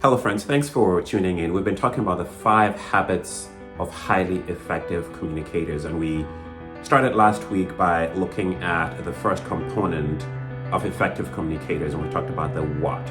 Hello friends, thanks for tuning in. We've been talking about the 5 habits of highly effective communicators, and we started last week by looking at the first component of effective communicators, and we talked about the what.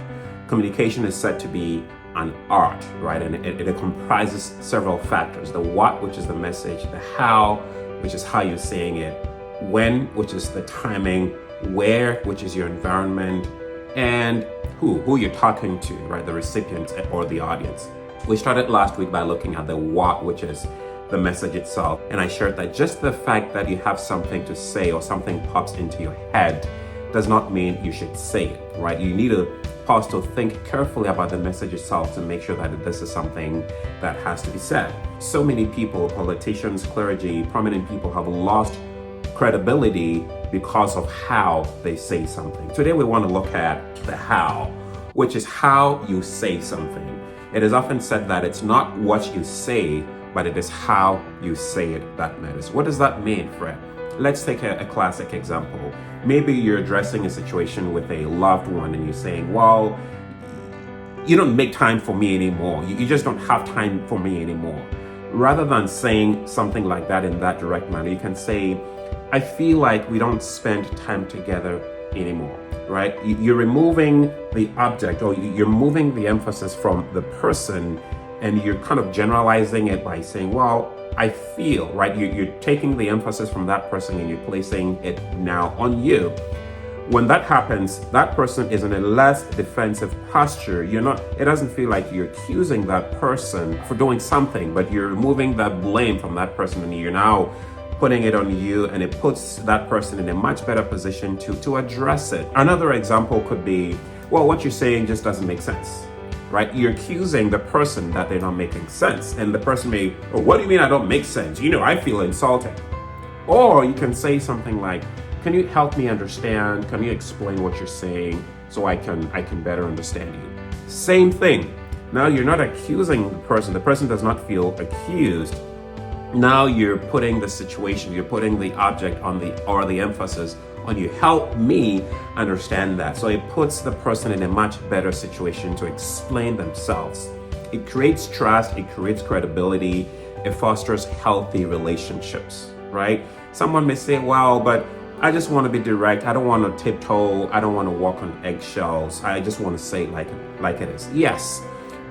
Communication is said to be an art, right? And it comprises several factors. The what, which is the message, the how, which is how you're saying it, when, which is the timing, where, which is your environment, and who you're talking to, right? The recipient or the audience. We started last week by looking at the what, which is the message itself. And I shared that just the fact that you have something to say or something pops into your head does not mean you should say it, right? You need to pause to think carefully about the message itself to make sure that this is something that has to be said. So many people, politicians, clergy, prominent people have lost credibility because of how they say something. Today we want to look at the how, which is how you say something. It is often said that it's not what you say, but it is how you say it that matters. What does that mean, Fred? Let's take a classic example. Maybe you're addressing a situation with a loved one and you're saying, well, you don't make time for me anymore. You just don't have time for me anymore. Rather than saying something like that in that direct manner, you can say, I feel like we don't spend time together anymore, right? You're removing the object, or you're moving the emphasis from the person, and you're kind of generalizing it by saying, well, I feel, right? You're taking the emphasis from that person and you're placing it now on you. When that happens, that person is in a less defensive posture. It doesn't feel like you're accusing that person for doing something, but you're removing that blame from that person and you're now putting it on you, and it puts that person in a much better position to address it. Another example could be, well, what you're saying just doesn't make sense, right? You're accusing the person that they're not making sense, and the person may, oh, what do you mean I don't make sense? I feel insulted. Or you can say something like, can you help me understand? Can you explain what you're saying so I can better understand you? Same thing. Now you're not accusing the person does not feel accused. Now you're putting the situation, you're putting the object on the emphasis on you. Help me understand that. So it puts the person in a much better situation to explain themselves. It creates trust, it creates credibility, it fosters healthy relationships, right? Someone may say, well, but I just want to be direct. I don't want to tiptoe. I don't want to walk on eggshells. I just want to say it like it is. Yes.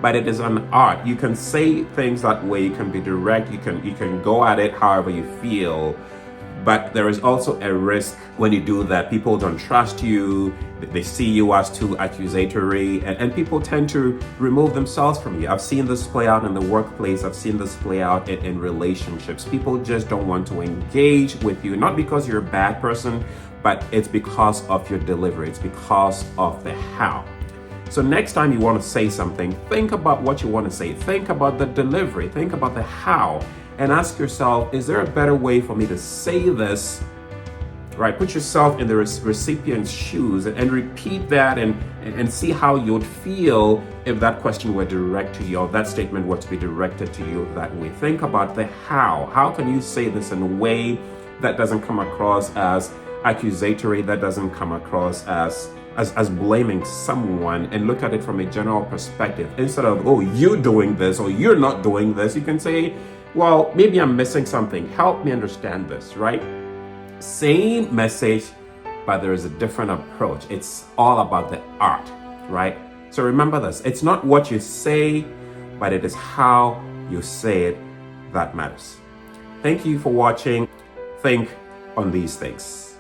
But it is an art. You can say things that way. You can be direct. You can go at it however you feel. But there is also a risk when you do that. People don't trust you. They see you as too accusatory, and people tend to remove themselves from you. I've seen this play out in the workplace. I've seen this play out in relationships. People just don't want to engage with you, not because you're a bad person, but it's because of your delivery. It's because of the how. So next time you want to say something, think about what you want to say. Think about the delivery. Think about the how. And ask yourself, is there a better way for me to say this? Right? Put yourself in the recipient's shoes and repeat that and see how you'd feel if that question were directed to you, or that statement were to be directed to you that way. Think about the how. How can you say this in a way that doesn't come across as accusatory, that doesn't come across as blaming someone, and look at it from a general perspective. Instead of, oh, you're doing this or you're not doing this, you can say, well, maybe I'm missing something. Help me understand this, right? Same message, but there is a different approach. It's all about the art, right? So remember this. It's not what you say, but it is how you say it that matters. Thank you for watching. Think on these things.